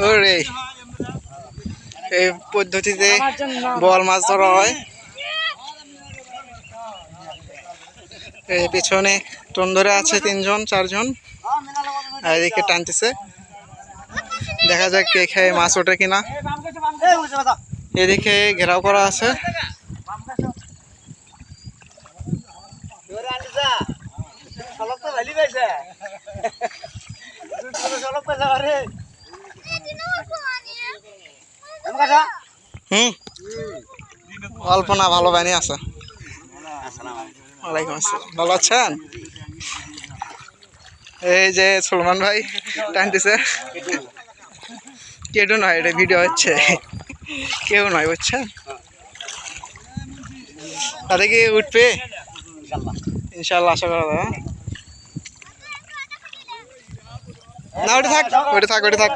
ওরে এই পদ্ধতিতে বল মাছ ধরা হয়। এই পিছনে টন ধরে আছে 3জন 4জন, আর এদিকে টানতেছে। দেখা যাক কে খেয়ে মাছ ওঠে কিনা। এদিকে ঘেরাও করা আছে। অল্প না, ভালো বানি আছে। ওয়ালাইকুম আসসালাম, ভালো আছেন? এই যে সুলমান ভাই টানতেছে। কেউ নয়, এটা ভিডিও হচ্ছে, কেউ নয় বুঝছেন। তাতে কি উঠবে ইনশাল্লাহ, আশা করা যায়। না ওটা থাক, ওটা থাক, ওটা থাক।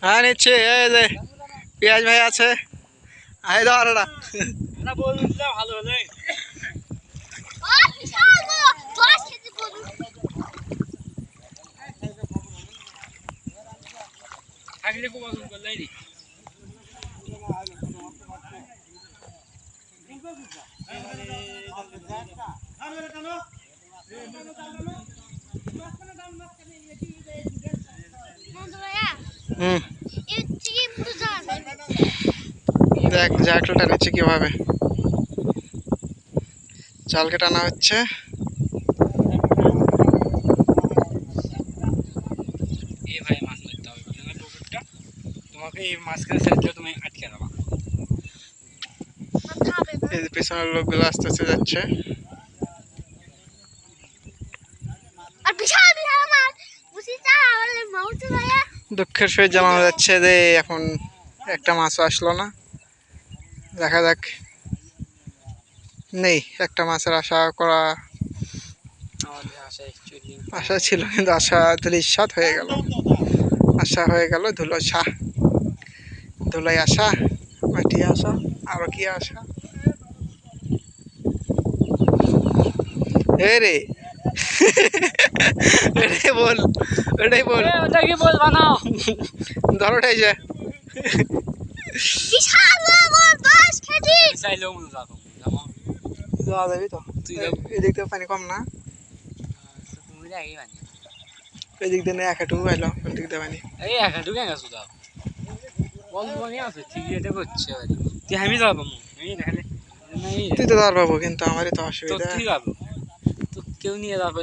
হ্যাঁ নিচ্ছি, এই যে পেঁয়াজ ভাই আছে, আই ধর এটা। ভালো হলে দেখ জাকটা নিচ্ছে কিভাবে, জালকে টানা হচ্ছে। এই পেছনের লোকগুলো আস্তে আস্তে যাচ্ছে। দুঃখের সহিত জানানো যাচ্ছে যে এখন একটা মাছও আসলো না। দেখা যাক, নেই একটা মাছের আশা করা, আশা ছিল কিন্তু আশা ধূলিসাৎ হয়ে গেল। আশা হয়ে গেল ধুলোসা, ধুলাই আসা, মাটি আসা, আরো কি আসা। রে ওটাই বল, ওটাই বল, ওটা কি বল বানাও, ধর ওটাই যে যাওয়া যাবি তো। এদিক থেকে পানি কম না, এদিক দিয়ে এক হাঁটু পাইলো, কোন দিক দিয়ে পানি এই এক হাঁটু কেন গেছো? তাও অল্প পানি আছে, ঠিকই এটা করছে। তুই আমি যাবো, তুই তো ধর পাবো, কিন্তু আমারই তো অসুবিধা। তো কেউ নিয়ে যাবে